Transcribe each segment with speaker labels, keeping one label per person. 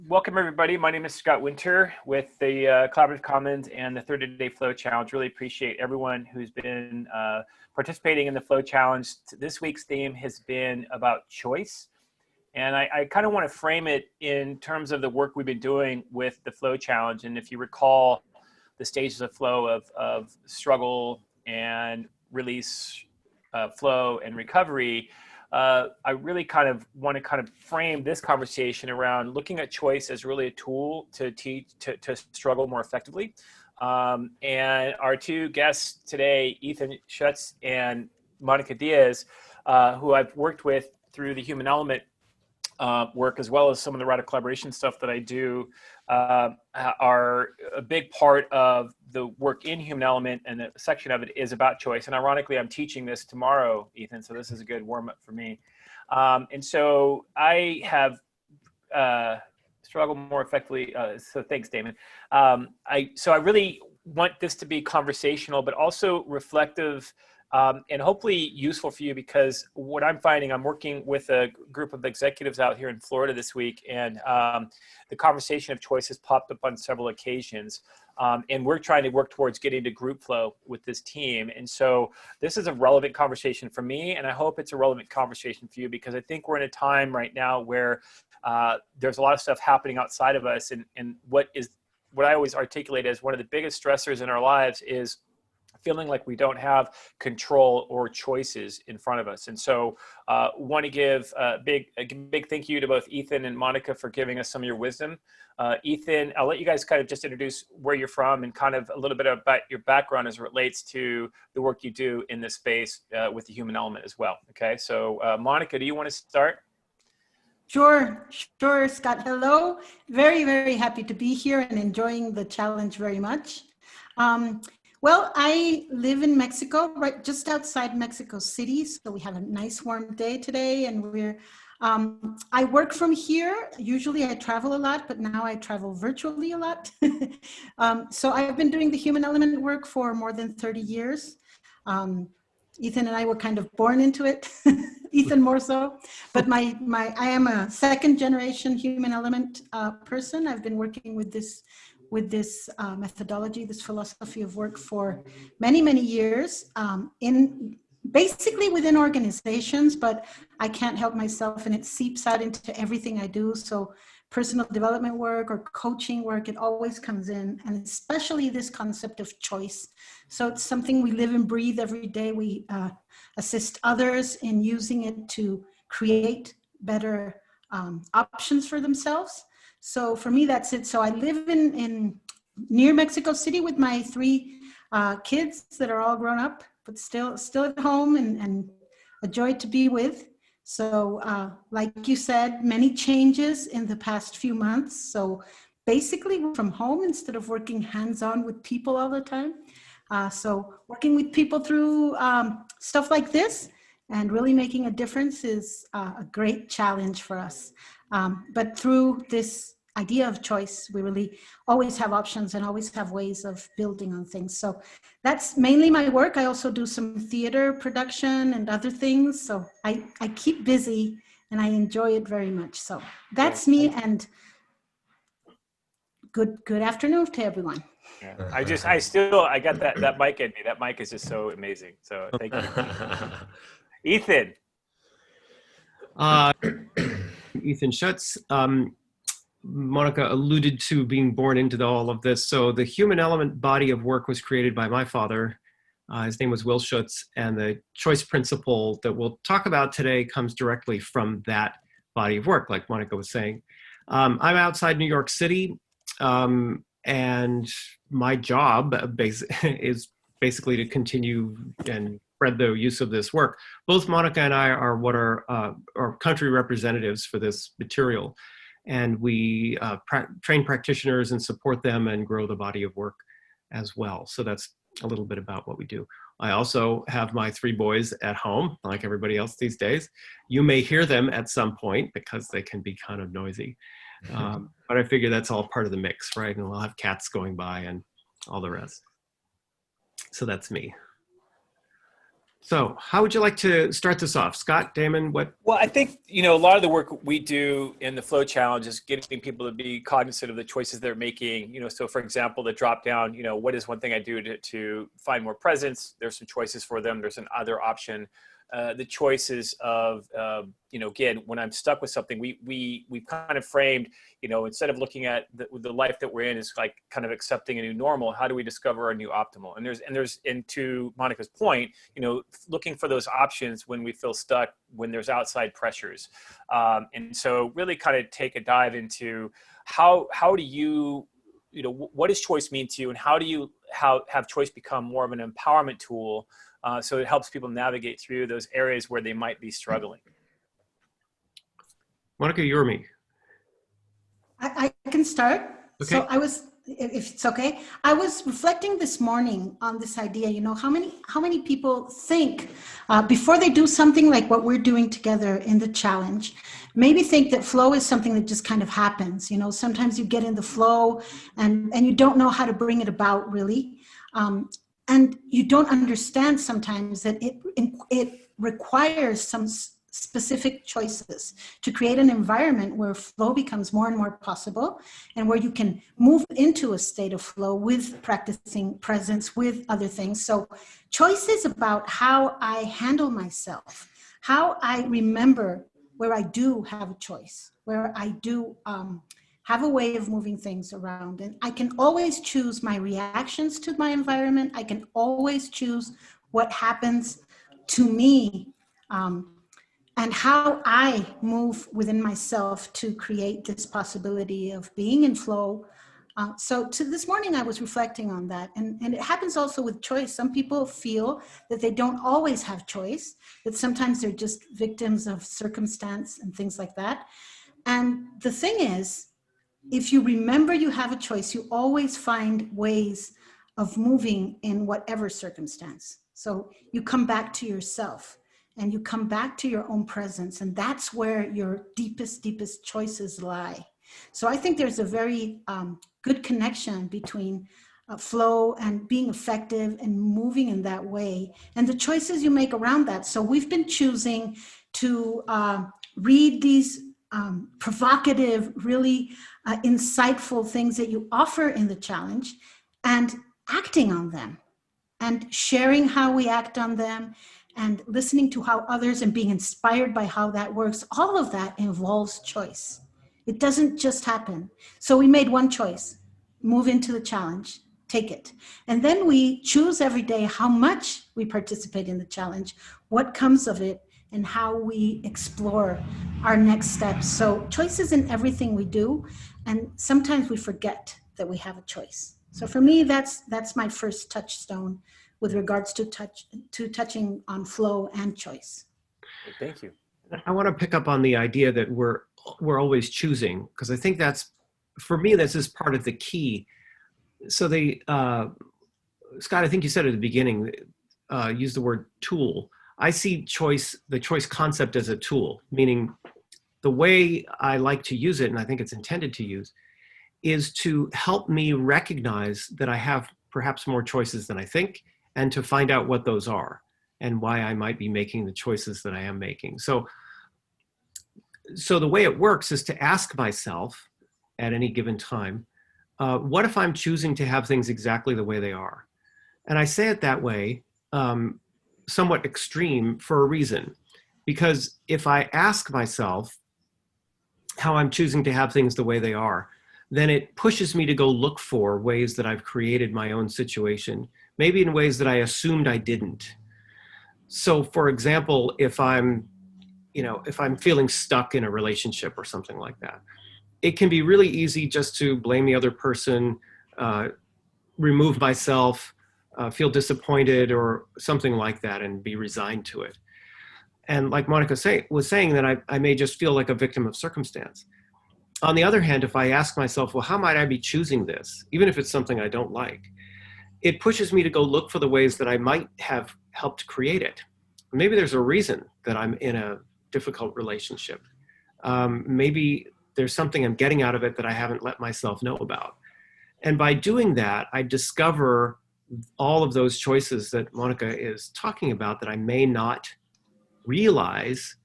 Speaker 1: Welcome everybody. My name is Scott Winter with the Collaborative Commons and the 30-Day Flow Challenge. Really appreciate everyone who's been participating in the Flow Challenge. This week's theme has been about choice. And I kind of want to frame it in terms of the work we've been doing with the Flow Challenge. And if you recall the stages of flow of struggle and release, flow and recovery, I really kind of want to frame this conversation around looking at choice as really a tool to teach, to struggle more effectively. And our two guests today, Ethan Schutz and Monica Diaz, who I've worked with through the Human Element work, as well as some of the radical collaboration stuff that I do, are a big part of the work in Human Element, and a section of it is about choice. And ironically, I'm teaching this tomorrow, Ethan, so this is a good warm-up for me. And so I have struggled more effectively, so thanks, Damon. So I really want this to be conversational, but also reflective, and hopefully useful for you, because what I'm finding, I'm working with a group of executives out here in Florida this week, and the conversation of choice has popped up on several occasions. And we're trying to work towards getting to group flow with this team. And so this is a relevant conversation for me, and I hope it's a relevant conversation for you, because I think we're in a time right now where there's a lot of stuff happening outside of us. And what I always articulate as one of the biggest stressors in our lives is feeling like we don't have control or choices in front of us. And so want to give a big thank you to both Ethan and Monica for giving us some of your wisdom. Ethan, I'll let you guys kind of just introduce where you're from and kind of a little bit about your background as it relates to the work you do in this space with the Human Element as well. Okay, so Monica, do you want to start?
Speaker 2: Sure, Scott. Hello. Very, very happy to be here and enjoying the challenge very much. Well, I live in Mexico, right just outside Mexico City. So we have a nice warm day today, and I work from here. Usually I travel a lot, but now I travel virtually a lot. So I've been doing the Human Element work for more than 30 years. Ethan and I were kind of born into it, Ethan more so, but I am a second generation Human Element person. I've been working with this methodology, this philosophy of work for many, many years, basically within organizations, but I can't help myself, and it seeps out into everything I do. So personal development work or coaching work, it always comes in, and especially this concept of choice. So it's something we live and breathe every day. We assist others in using it to create better options for themselves. So for me, that's it. So I live in near Mexico City with my three kids that are all grown up, but still at home, and a joy to be with. So like you said, many changes in the past few months. So basically from home instead of working hands-on with people all the time. So working with people through stuff like this and really making a difference is a great challenge for us. But through this idea of choice, we really always have options and always have ways of building on things. So that's mainly my work. I also do some theater production and other things. So I keep busy and I enjoy it very much. So that's me, and good afternoon to everyone.
Speaker 1: Yeah. I got that mic in me. That mic is just so amazing. So thank you. Ethan.
Speaker 3: Ethan Schutz. Monica alluded to being born into all of this. So the Human Element body of work was created by my father. His name was Will Schutz, and the choice principle that we'll talk about today comes directly from that body of work, like Monica was saying. I'm outside New York City, and my job is basically to continue and spread the use of this work. Both Monica and I are what are country representatives for this material. And we train practitioners and support them and grow the body of work as well. So that's a little bit about what we do. I also have my three boys at home, like everybody else these days. You may hear them at some point because they can be kind of noisy. But I figure that's all part of the mix, right? And we'll have cats going by and all the rest. So that's me. So how would you like to start this off? Scott, Damon, what?
Speaker 1: Well, I think, a lot of the work we do in the flow challenge is getting people to be cognizant of the choices they're making. So for example, the drop down, what is one thing I do to find more presence? There's some choices for them. There's another option. The choices of, again, when I'm stuck with something, we've kind of framed, instead of looking at the life that we're in is like kind of accepting a new normal. How do we discover a new optimal? And to Monica's point, looking for those options when we feel stuck, when there's outside pressures. And so really kind of take a dive into how do you, what does choice mean to you, and how do you have choice become more of an empowerment tool? So it helps people navigate through those areas where they might be struggling.
Speaker 3: Monica, you or me?
Speaker 2: I can start.
Speaker 3: Okay.
Speaker 2: So if it's okay, I was reflecting this morning on this idea, how many people think before they do something like what we're doing together in the challenge, maybe think that flow is something that just kind of happens. Sometimes you get in the flow and you don't know how to bring it about really. And you don't understand sometimes that it requires some specific choices to create an environment where flow becomes more and more possible, and where you can move into a state of flow with practicing presence with other things. So choice is about how I handle myself, how I remember where I do have a choice, where I do have a way of moving things around. And I can always choose my reactions to my environment. I can always choose what happens to me, and how I move within myself to create this possibility of being in flow. So this morning I was reflecting on that, and it happens also with choice. Some people feel that they don't always have choice, that sometimes they're just victims of circumstance and things like that. And the thing is, if you remember you have a choice, you always find ways of moving in whatever circumstance. So you come back to yourself and you come back to your own presence, and that's where your deepest choices lie. So I think there's a very good connection between flow and being effective and moving in that way, and the choices you make around that. So we've been choosing to read these provocative, really insightful things that you offer in the challenge, and acting on them and sharing how we act on them and listening to how others and being inspired by how that works. All of that involves choice. It doesn't just happen. So we made one choice: move into the challenge, take it. And then we choose every day how much we participate in the challenge, what comes of it, and how we explore our next steps. So choice is in everything we do, and sometimes we forget that we have a choice. So for me, that's my first touchstone with regards to touching on flow and choice.
Speaker 1: Thank you.
Speaker 3: I want to pick up on the idea that we're always choosing, because I think for me, this is part of the key. So Scott, I think you said at the beginning, use the word tool. I see the choice concept as a tool, meaning the way I like to use it, and I think it's intended to use, is to help me recognize that I have perhaps more choices than I think, and to find out what those are and why I might be making the choices that I am making. So the way it works is to ask myself at any given time, what if I'm choosing to have things exactly the way they are? And I say it that way, somewhat extreme, for a reason. Because if I ask myself how I'm choosing to have things the way they are, then it pushes me to go look for ways that I've created my own situation, maybe in ways that I assumed I didn't. So for example, if I'm feeling stuck in a relationship or something like that, it can be really easy just to blame the other person, remove myself, feel disappointed or something like that, and be resigned to it. And like Monica was saying, that I may just feel like a victim of circumstance. On the other hand, if I ask myself, well, how might I be choosing this, even if it's something I don't like, it pushes me to go look for the ways that I might have helped create it. Maybe there's a reason that I'm in a difficult relationship. Maybe there's something I'm getting out of it that I haven't let myself know about. And by doing that, I discover all of those choices that Monica is talking about that I may not realize,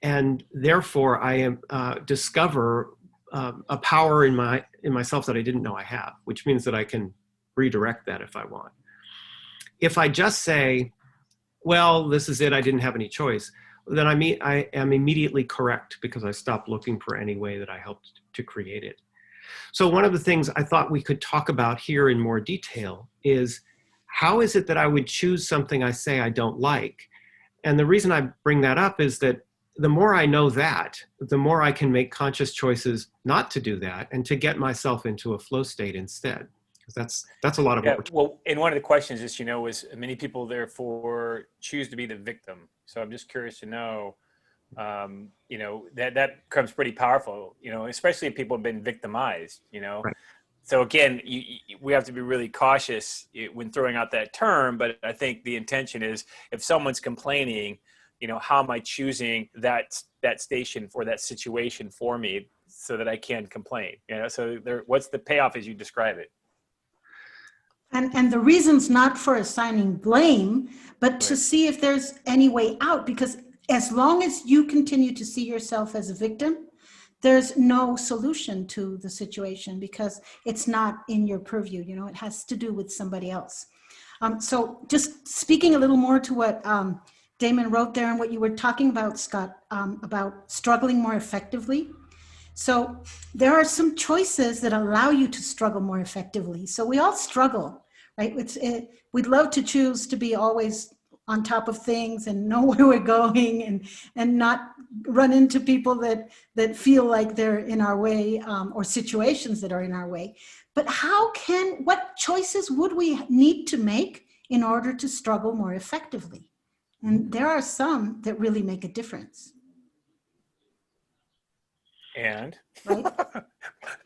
Speaker 3: and therefore I am discover a power in myself that I didn't know I have, which means that I can redirect that if I want. If I just say, well, this is it, I didn't have any choice, then I am immediately correct because I stopped looking for any way that I helped to create it. So one of the things I thought we could talk about here in more detail is, how is it that I would choose something I say I don't like? And the reason I bring that up is that the more I know that, the more I can make conscious choices not to do that and to get myself into a flow state instead. Because that's a lot of what we're talking about.
Speaker 1: Well, and one of the questions is, is many people therefore choose to be the victim. So I'm just curious to know, that becomes pretty powerful, especially if people have been victimized,
Speaker 3: Right.
Speaker 1: So again, we have to be really cautious when throwing out that term, but I think the intention is, if someone's complaining, how am I choosing that station for that situation for me so that I can complain? So what's the payoff as you describe it?
Speaker 2: And the reason's not for assigning blame, but to
Speaker 1: Right.
Speaker 2: see if there's any way out, because as long as you continue to see yourself as a victim, there's no solution to the situation because it's not in your purview. It has to do with somebody else. So just speaking a little more to what Damon wrote there and what you were talking about, Scott, about struggling more effectively. So there are some choices that allow you to struggle more effectively. So we all struggle, right? We'd love to choose to be always on top of things and know where we're going and not run into people that feel like they're in our way, or situations that are in our way. But what choices would we need to make in order to struggle more effectively? And there are some that really make a difference.
Speaker 1: And
Speaker 2: right?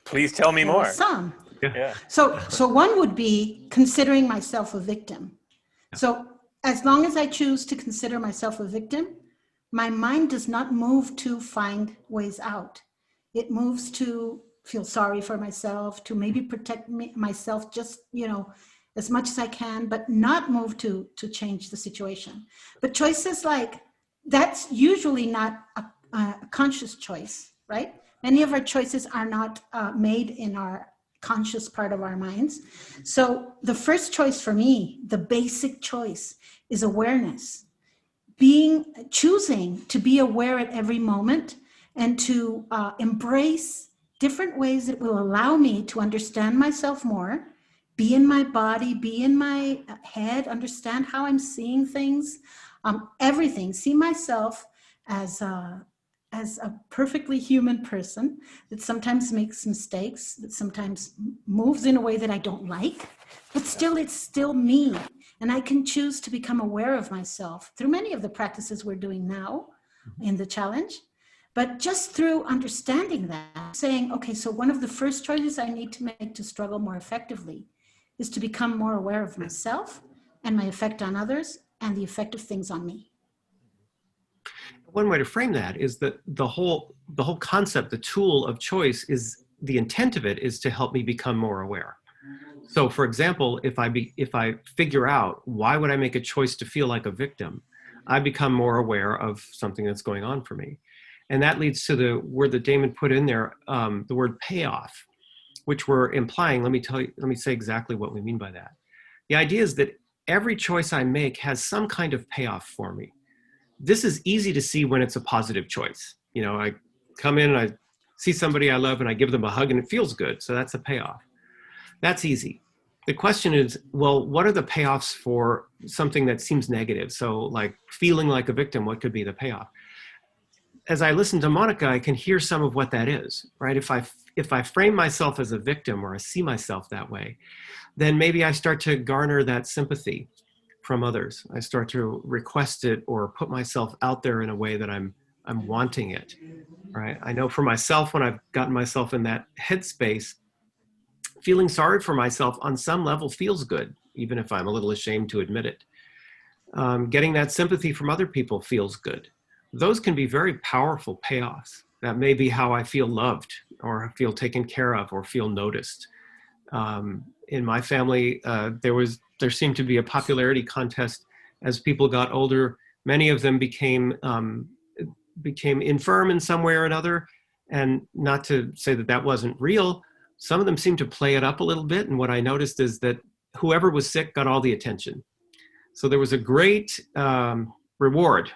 Speaker 1: please tell me
Speaker 2: There
Speaker 1: more.
Speaker 2: are some.
Speaker 1: Yeah.
Speaker 2: So one would be considering myself a victim. So as long as I choose to consider myself a victim, my mind does not move to find ways out. It moves to feel sorry for myself, to maybe protect myself just, as much as I can, but not move to change the situation. But choices like, that's usually not a conscious choice, right? Many of our choices are not made in our conscious part of our minds. So the first choice for me, the basic choice, is awareness. Choosing to be aware at every moment and to embrace different ways that will allow me to understand myself more, be in my body, be in my head, understand how I'm seeing things, everything, see myself as a perfectly human person that sometimes makes mistakes, that sometimes moves in a way that I don't like, but still, it's still me. And I can choose to become aware of myself through many of the practices we're doing now in the challenge, but just through understanding that, saying, okay, so one of the first choices I need to make to struggle more effectively is to become more aware of myself and my effect on others and the effect of things on me.
Speaker 3: One way to frame that is that the whole concept, the tool of choice, is the intent of it is to help me become more aware. So, for example, if I figure out why would I make a choice to feel like a victim, I become more aware of something that's going on for me, and that leads to the word that Damon put in there, the word payoff, which we're implying. Let me say exactly what we mean by that. The idea is that every choice I make has some kind of payoff for me. This is easy to see when it's a positive choice. I come in and I see somebody I love and I give them a hug and it feels good. So that's a payoff. That's easy. The question is, well, what are the payoffs for something that seems negative? So like feeling like a victim, what could be the payoff? As I listen to Monica, I can hear some of what that is, right? If I frame myself as a victim or I see myself that way, then maybe I start to garner that sympathy from others. I start to request it or put myself out there in a way that I'm wanting it, right? I know for myself, when I've gotten myself in that headspace, feeling sorry for myself on some level feels good, even if I'm a little ashamed to admit it. Getting that sympathy from other people feels good. Those can be very powerful payoffs. That may be how I feel loved or feel taken care of or feel noticed. In my family, there seemed to be a popularity contest as people got older. Many of them became infirm in some way or another. And not to say that that wasn't real, some of them seemed to play it up a little bit. And what I noticed is that whoever was sick got all the attention. So there was a great reward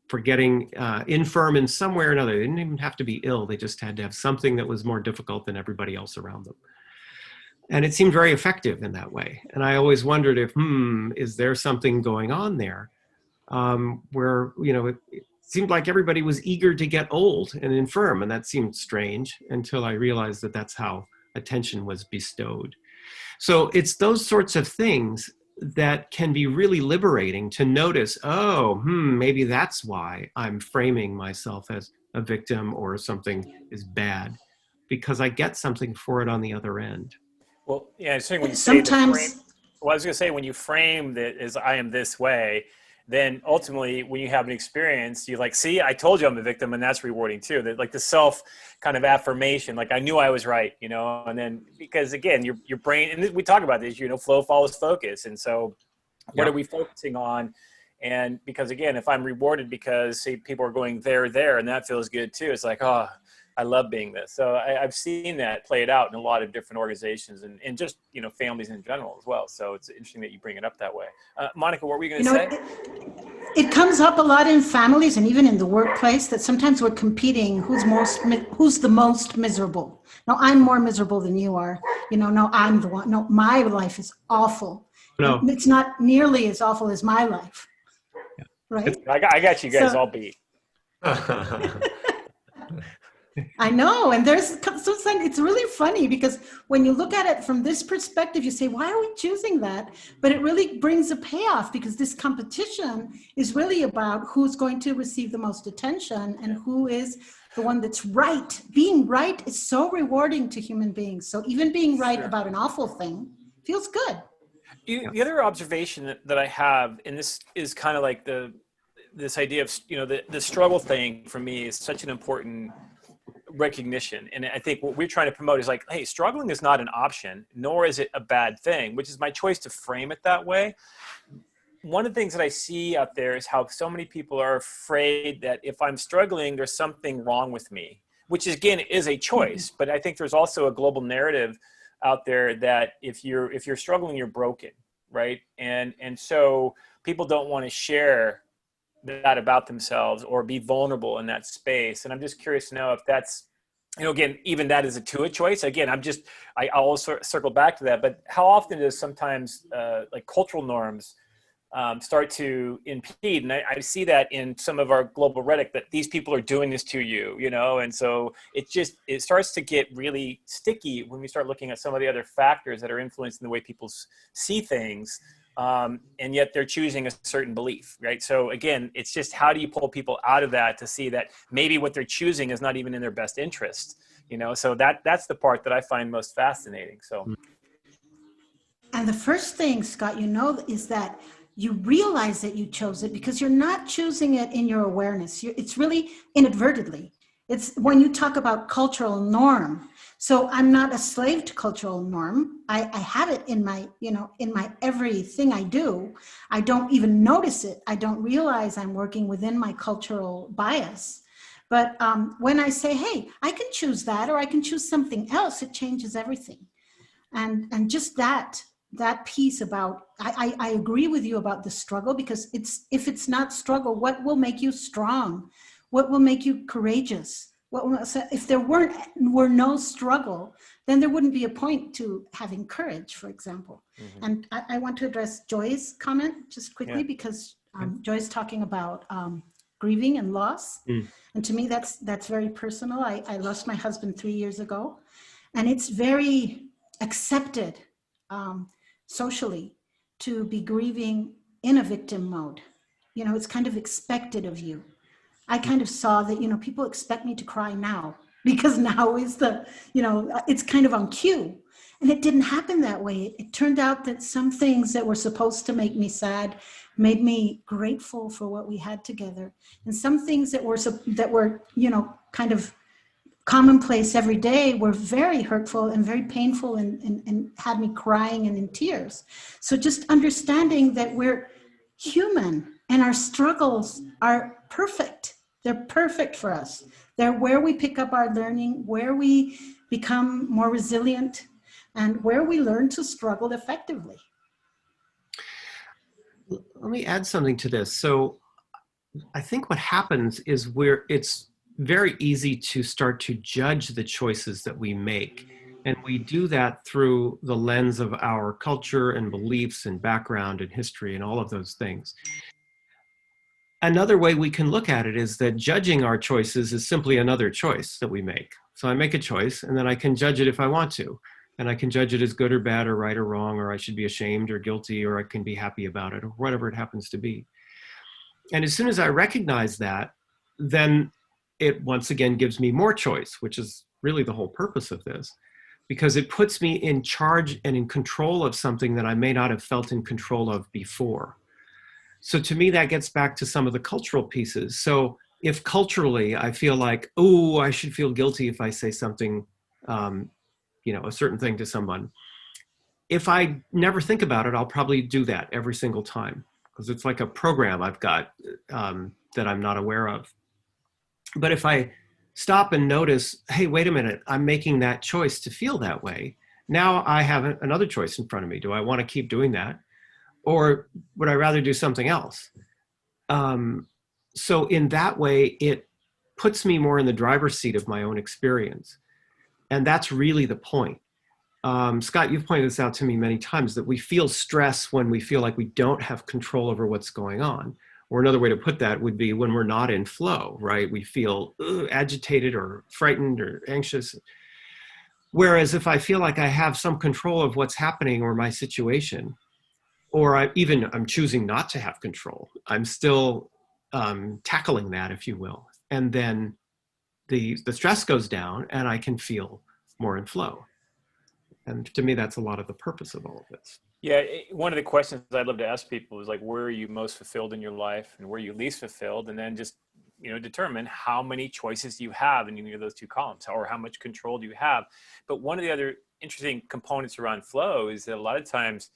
Speaker 3: for getting infirm in some way or another. They didn't even have to be ill. They just had to have something that was more difficult than everybody else around them. And it seemed very effective in that way. And I always wondered if, is there something going on there where, it seemed like everybody was eager to get old and infirm. And that seemed strange until I realized that that's how attention was bestowed. So it's those sorts of things that can be really liberating to notice, maybe that's why I'm framing myself as a victim or something is bad, because I get something for it on the other end.
Speaker 1: Well, yeah, so when you
Speaker 2: sometimes,
Speaker 1: say I was going to say, when you frame that as I am this way, then ultimately when you have an experience, you're like, see, I told you I'm a victim, and that's rewarding too. That, like, the self kind of affirmation, like I knew I was right, and then because again, your brain, and we talk about this, flow follows focus. And so what are we focusing on? And because again, if I'm rewarded because say people are going there, and that feels good too. It's like, oh, I love being this. So I've seen that played out in a lot of different organizations and just, families in general as well. So it's interesting that you bring it up that way. Monica, what were you going to say?
Speaker 2: It comes up a lot in families and even in the workplace that sometimes we're competing who's the most miserable. No, I'm more miserable than you are. No, I'm the one. No, my life is awful. No, it's not nearly as awful as my life. Right?
Speaker 1: I got you guys all beat.
Speaker 2: I know. And it's really funny because when you look at it from this perspective, you say, why are we choosing that? But it really brings a payoff because this competition is really about who's going to receive the most attention and who is the one that's right. Being right is so rewarding to human beings. So even being right about an awful thing feels good.
Speaker 1: The other observation that I have, and this is kind of like this idea of, the struggle thing for me is such an important recognition. And I think what we're trying to promote is like, hey, struggling is not an option, nor is it a bad thing, which is my choice to frame it that way. One of the things that I see out there is how so many people are afraid that if I'm struggling, there's something wrong with me, which again is a choice. But I think there's also a global narrative out there that if you're struggling, you're broken, right? And so people don't want to share that about themselves or be vulnerable in that space. And I'm just curious to know if that's, again, even that is a choice. Again, I'll also circle back to that, but how often does sometimes like cultural norms start to impede? And I see that in some of our global rhetoric that these people are doing this to you, and so it starts to get really sticky when we start looking at some of the other factors that are influencing the way people see things. And yet they're choosing a certain belief, right? So again, it's just how do you pull people out of that to see that maybe what they're choosing is not even in their best interest, So that's the part that I find most fascinating. So,
Speaker 2: and the first thing, Scott, is that you realize that you chose it because you're not choosing it in your awareness. It's really inadvertently. It's when you talk about cultural norm. So I'm not a slave to cultural norm. I have it in my, in my everything I do. I don't even notice it. I don't realize I'm working within my cultural bias. But when I say, hey, I can choose that, or I can choose something else, it changes everything. And just that piece about, I agree with you about the struggle, because if it's not struggle, what will make you strong? What will make you courageous? If there were no struggle, then there wouldn't be a point to having courage, for example. Mm-hmm. And I want to address Joy's comment just quickly, because Joy's talking about grieving and loss. Mm. And to me, that's very personal. I lost my husband 3 years ago, and it's very accepted socially to be grieving in a victim mode. It's kind of expected of you. I kind of saw that, people expect me to cry now, because now is it's kind of on cue. And it didn't happen that way. It turned out that some things that were supposed to make me sad made me grateful for what we had together. And some things that were kind of commonplace every day were very hurtful and very painful and had me crying and in tears. So just understanding that we're human and our struggles are perfect. They're perfect for us. They're where we pick up our learning, where we become more resilient, and where we learn to struggle effectively.
Speaker 3: Let me add something to this. So I think what happens is it's very easy to start to judge the choices that we make. And we do that through the lens of our culture and beliefs and background and history and all of those things. Another way we can look at it is that judging our choices is simply another choice that we make. So I make a choice and then I can judge it if I want to. And I can judge it as good or bad or right or wrong, or I should be ashamed or guilty, or I can be happy about it, or whatever it happens to be. And as soon as I recognize that, then it once again gives me more choice, which is really the whole purpose of this, because it puts me in charge and in control of something that I may not have felt in control of before. So to me, that gets back to some of the cultural pieces. So if culturally I feel like, oh, I should feel guilty if I say something, a certain thing to someone, if I never think about it, I'll probably do that every single time, because it's like a program I've got that I'm not aware of. But if I stop and notice, hey, wait a minute, I'm making that choice to feel that way. Now I have another choice in front of me. Do I want to keep doing that? Or would I rather do something else? So in that way, it puts me more in the driver's seat of my own experience. And that's really the point. Scott, you've pointed this out to me many times, that we feel stress when we feel like we don't have control over what's going on. Or another way to put that would be when we're not in flow, right? We feel agitated or frightened or anxious. Whereas if I feel like I have some control of what's happening or my situation, or I'm choosing not to have control, I'm still tackling that, if you will. And then the stress goes down and I can feel more in flow. And to me, that's a lot of the purpose of all of this.
Speaker 1: Yeah, one of the questions I'd love to ask people is like, where are you most fulfilled in your life and where are you least fulfilled? And then just, determine how many choices you have in either of those two columns, or how much control do you have. But one of the other interesting components around flow is that a lot of times,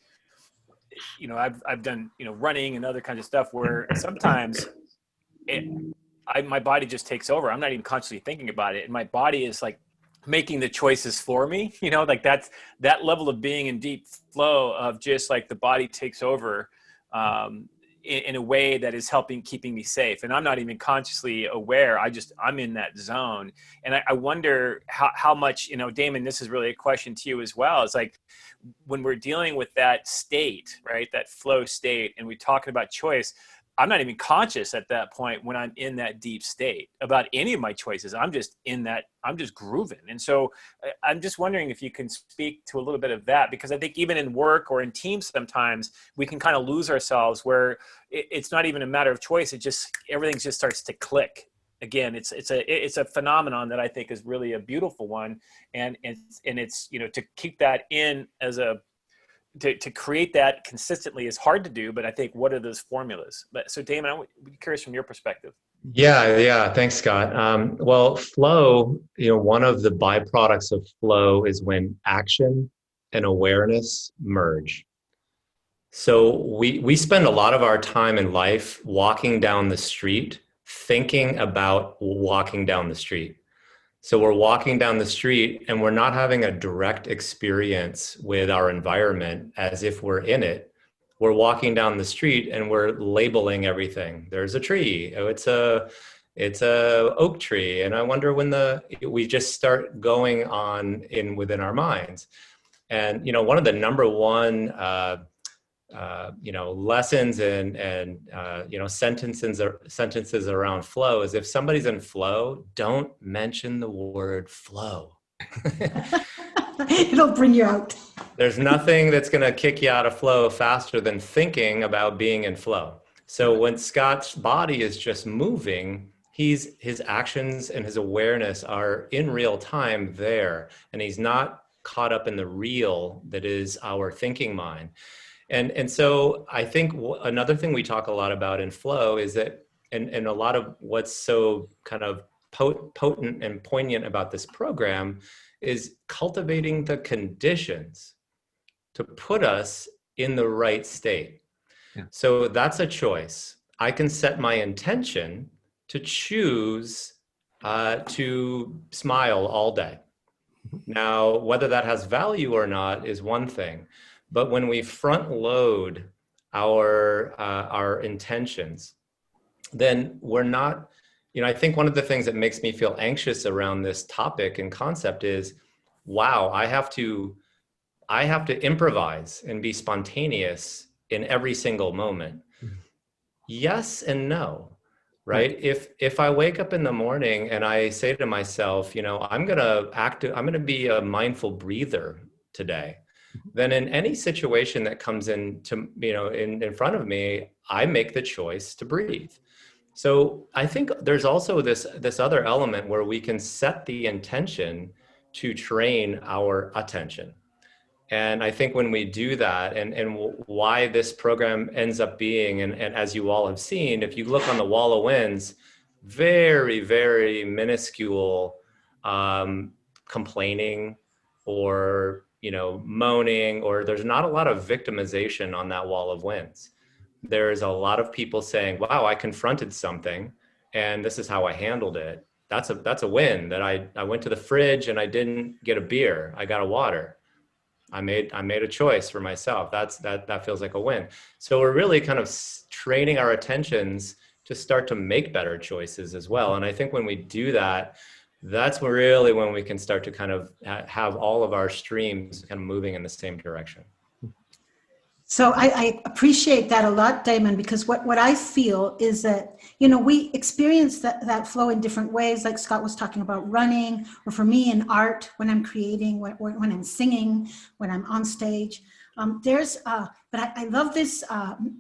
Speaker 1: I've done, running and other kinds of stuff where sometimes my body just takes over. I'm not even consciously thinking about it. And my body is like making the choices for me, like that level of being in deep flow of just like the body takes over in a way that is keeping me safe. And I'm not even consciously aware. I'm in that zone. And I wonder how much, Damon, this is really a question to you as well. It's like when we're dealing with that state, right? That flow state, and we're talking about choice, I'm not even conscious at that point when I'm in that deep state about any of my choices. I'm just grooving. And so I'm just wondering if you can speak to a little bit of that, because I think even in work or in teams, sometimes we can kind of lose ourselves where it's not even a matter of choice. Everything just starts to click. Again, it's a phenomenon that I think is really a beautiful one. And it's, to keep that in as to create that consistently is hard to do, but I think what are those formulas? So Damon, I'm curious from your perspective.
Speaker 4: Yeah. Thanks, Scott. Well, flow, one of the byproducts of flow is when action and awareness merge. So we spend a lot of our time in life walking down the street, thinking about walking down the street. So we're walking down the street and we're not having a direct experience with our environment as if we're in it. We're walking down the street and we're labeling everything. There's a tree. Oh, it's a oak tree. And I wonder when we just start going on within our minds. And, one of the number one, lessons and sentences around flow is if somebody's in flow, don't mention the word flow.
Speaker 2: It'll bring you out.
Speaker 4: There's nothing that's going to kick you out of flow faster than thinking about being in flow. So when Scott's body is just moving, his actions and his awareness are in real time there, and he's not caught up in the real that is our thinking mind. And so I think another thing we talk a lot about in flow is that, and a lot of what's so kind of potent and poignant about this program is cultivating the conditions to put us in the right state.
Speaker 3: Yeah.
Speaker 4: So that's a choice. I can set my intention to choose to smile all day. Now, whether that has value or not is one thing, but when we front load our intentions, then we're not, I think one of the things that makes me feel anxious around this topic and concept is, wow, I have to improvise and be spontaneous in every single moment. Mm-hmm. Yes and no. Right? If I wake up in the morning and I say to myself, I'm going to be a mindful breather today, then in any situation that comes in front of me, I make the choice to breathe. So I think there's also this other element where we can set the intention to train our attention. And I think when we do that, and why this program ends up being, and as you all have seen, if you look on the wall of wins, very, very minuscule complaining or, moaning, or there's not a lot of victimization on that wall of wins. There's a lot of people saying, wow, I confronted something and this is how I handled it. That's a win. That I went to the fridge and I didn't get a beer, I got a water. I made a choice for myself. That feels like a win. So we're really kind of training our attentions to start to make better choices as well. And I think when we do that, that's really when we can start to kind of have all of our streams kind of moving in the same direction.
Speaker 2: So I appreciate that a lot, Damon, because what I feel is that, we experience that flow in different ways, like Scott was talking about running, or for me in art, when I'm creating, when I'm singing, when I'm on stage. But I love this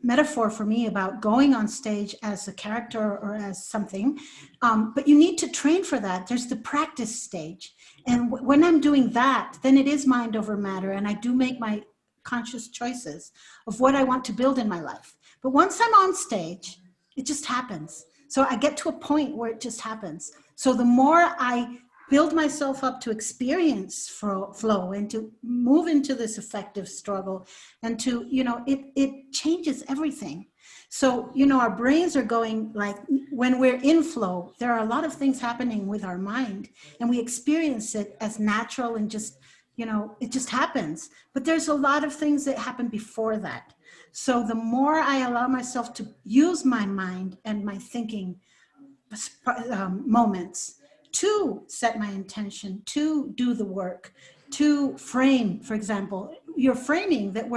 Speaker 2: metaphor for me about going on stage as a character or as something, but you need to train for that. There's the practice stage. And when I'm doing that, then it is mind over matter, and I do make my conscious choices of what I want to build in my life. But once I'm on stage, it just happens. So I get to a point where it just happens. So the more I build myself up to experience flow and to move into this effective struggle and to, it changes everything. So, our brains are going, like, when we're in flow, there are a lot of things happening with our mind, and we experience it as natural and just, it just happens. But there's a lot of things that happen before that. So the more I allow myself to use my mind and my thinking moments to set my intention, to do the work, to frame, for example, you're framing that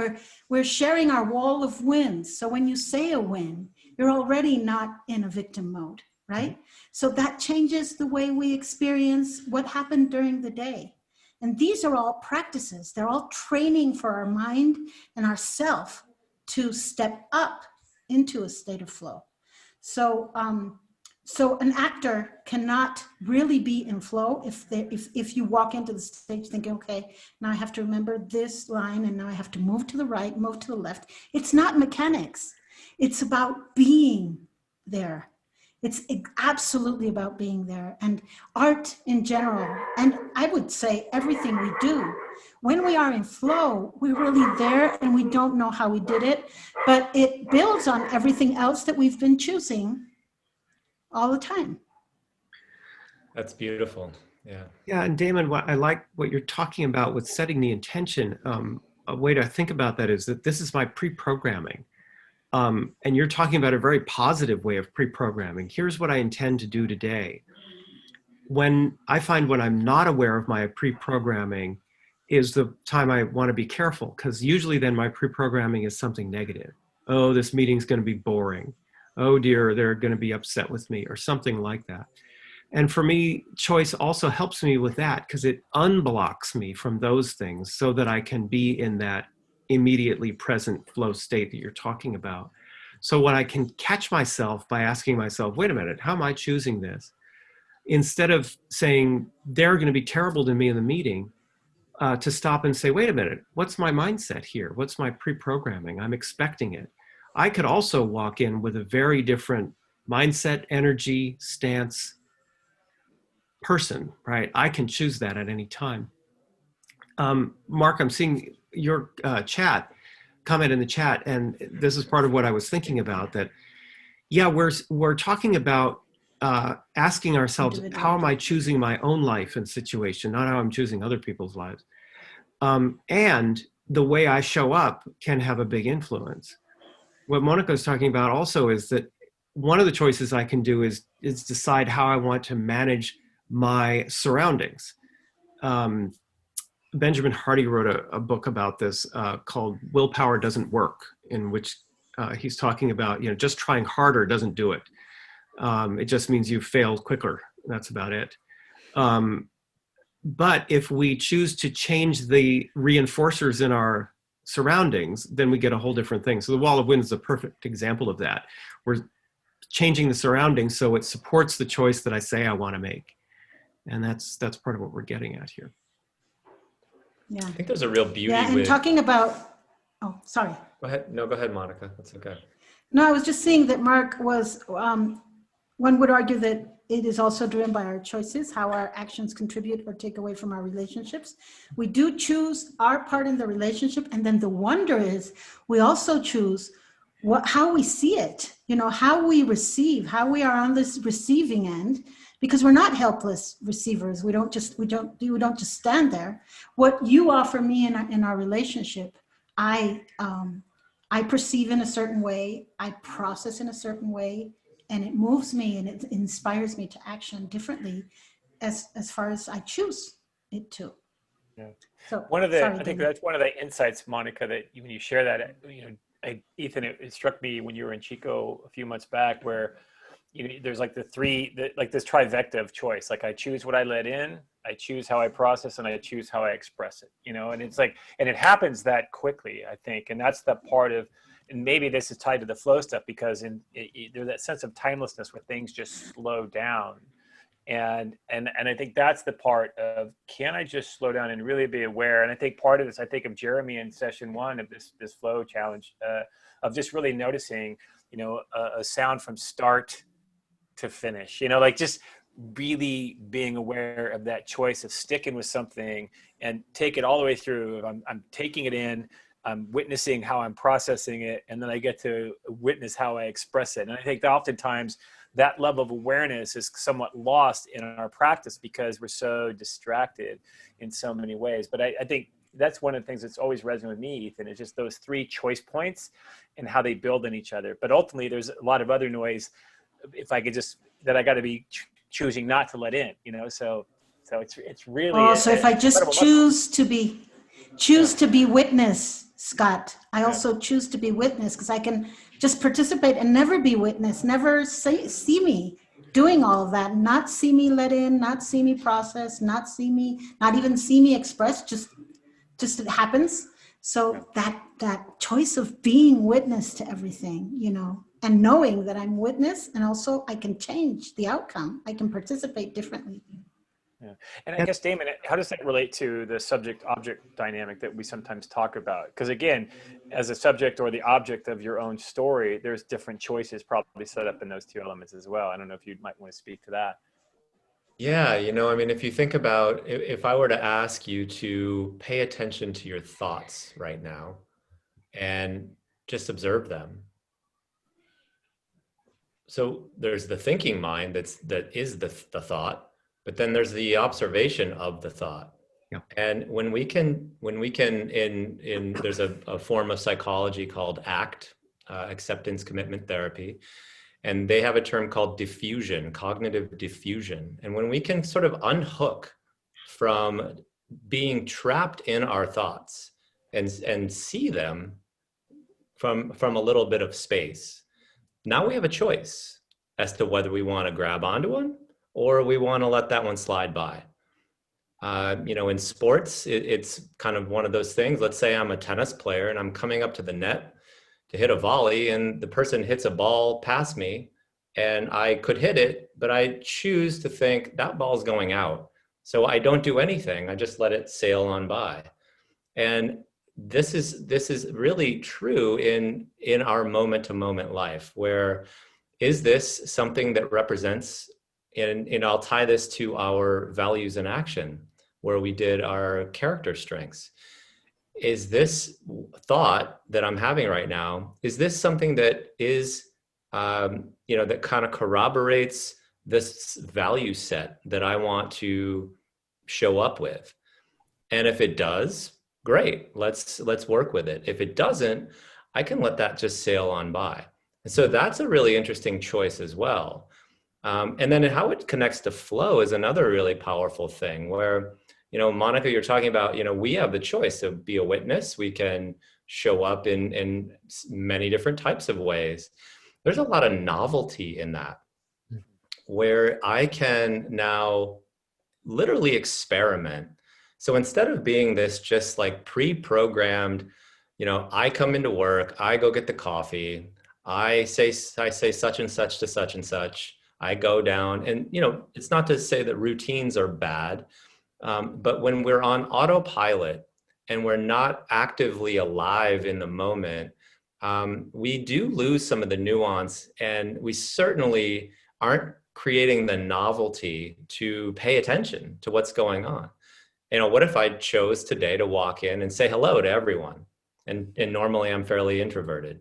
Speaker 2: we're sharing our wall of wins. So when you say a win, you're already not in a victim mode, right? So that changes the way we experience what happened during the day. And these are all practices. They're all training for our mind and our self to step up into a state of flow. So, so an actor cannot really be in flow if you walk into the stage thinking, okay, now I have to remember this line, and now I have to move to the right, move to the left. It's not mechanics. It's about being there. It's absolutely about being there. And art in general, and I would say everything we do, when we are in flow, we're really there and we don't know how we did it, but it builds on everything else that we've been choosing all the time.
Speaker 4: That's beautiful. Yeah.
Speaker 3: Yeah. And Damon, I like what you're talking about with setting the intention. A way to think about that is that this is my pre-programming. And you're talking about a very positive way of pre-programming. Here's what I intend to do today. When I'm not aware of my pre-programming is the time I want to be careful, because usually then my pre-programming is something negative. Oh, this meeting's going to be boring. Oh dear, they're going to be upset with me, or something like that. And for me, choice also helps me with that, because it unblocks me from those things so that I can be in that immediately present flow state that you're talking about. So when I can catch myself by asking myself, wait a minute, how am I choosing this? Instead of saying, they're going to be terrible to me in the meeting, to stop and say, wait a minute, what's my mindset here? What's my pre-programming? I'm expecting it. I could also walk in with a very different mindset, energy, stance, person, right? I can choose that at any time. Mark, I'm seeing your comment in the chat, and this is part of what I was thinking about, that, yeah, we're talking about asking ourselves, how am I choosing my own life and situation, not how I'm choosing other people's lives. And the way I show up can have a big influence. What Monica is talking about also is that one of the choices I can do is decide how I want to manage my surroundings. Benjamin Hardy wrote a book about this called Willpower Doesn't Work, in which he's talking about, just trying harder doesn't do it. It just means you failed quicker. That's about it. But if we choose to change the reinforcers in our surroundings, then we get a whole different thing. So the wall of wind is a perfect example of that. We're changing the surroundings so it supports the choice that I say I want to make. And that's part of what we're getting at here.
Speaker 2: Yeah.
Speaker 4: I think there's a real beauty
Speaker 2: and
Speaker 4: with
Speaker 2: talking about, oh, sorry.
Speaker 4: Go ahead. No, go ahead, Monica. That's okay.
Speaker 2: No, I was just saying that Mark was, one would argue that it is also driven by our choices, how our actions contribute or take away from our relationships. We do choose our part in the relationship. And then the wonder is we also choose how we see it, how we receive, how we are on this receiving end, because we're not helpless receivers. We don't just stand there. What you offer me in our relationship, I perceive in a certain way, I process in a certain way, and it moves me and it inspires me to action differently as far as I choose it to.
Speaker 1: Yeah.
Speaker 2: So
Speaker 1: I think that's one of the insights, Monica, that when you share that, Ethan, it struck me when you were in Chico a few months back, where there's like this trifecta of choice. Like, I choose what I let in, I choose how I process, and I choose how I express it. And it's like, and it happens that quickly, I think, and that's the part of. And maybe this is tied to the flow stuff, because there's that sense of timelessness where things just slow down. And I think that's the part of, can I just slow down and really be aware? And I think part of this, I think of Jeremy in session 1 of this flow challenge, of just really noticing, a sound from start to finish, like just really being aware of that choice of sticking with something and take it all the way through. I'm taking it in, I'm witnessing how I'm processing it, and then I get to witness how I express it. And I think that oftentimes that level of awareness is somewhat lost in our practice because we're so distracted in so many ways. But I think that's one of the things that's always resonated with me, Ethan, is just those 3 choice points and how they build on each other. But ultimately, there's a lot of other noise, if I could that I got to be choosing not to let in, So it's really.
Speaker 2: So if I just choose to be witness, Scott, I also choose to be witness, because I can just participate and never be witness, never see me doing all of that, not see me let in, not see me process, not even see me express, just it happens. So that choice of being witness to everything, and knowing that I'm witness, and also I can change the outcome. I can participate differently.
Speaker 1: Yeah. And I guess, Damon, how does that relate to the subject-object dynamic that we sometimes talk about? Because again, as a subject or the object of your own story, there's different choices probably set up in those 2 elements as well. I don't know if you might want to speak to that.
Speaker 4: Yeah, if you think about, if I were to ask you to pay attention to your thoughts right now and just observe them. So there's the thinking mind that is the thought, but then there's the observation of the thought.
Speaker 3: Yeah.
Speaker 4: And when we can there's a form of psychology called ACT, acceptance commitment therapy. And they have a term called diffusion, cognitive diffusion. And when we can sort of unhook from being trapped in our thoughts and see them from a little bit of space, now we have a choice as to whether we want to grab onto one or we want to let that one slide by. In sports, it's kind of one of those things. Let's say I'm a tennis player and I'm coming up to the net to hit a volley, and the person hits a ball past me, and I could hit it, but I choose to think that ball's going out. So I don't do anything. I just let it sail on by. And this is really true in our moment-to-moment life, where is this something that represents And I'll tie this to our values in action, where we did our character strengths. Is this thought that I'm having right now, is this something that is, that kind of corroborates this value set that I want to show up with? And if it does, great, let's work with it. If it doesn't, I can let that just sail on by. And so that's a really interesting choice as well. And then how it connects to flow is another really powerful thing where, Monica, you're talking about, we have the choice to be a witness. We can show up in many different types of ways. There's a lot of novelty in that, where I can now literally experiment. So instead of being this just like pre-programmed, I come into work, I go get the coffee, I say such and such to such and such, I go down, and it's not to say that routines are bad, but when we're on autopilot and we're not actively alive in the moment, we do lose some of the nuance, and we certainly aren't creating the novelty to pay attention to what's going on. What if I chose today to walk in and say hello to everyone? And normally I'm fairly introverted.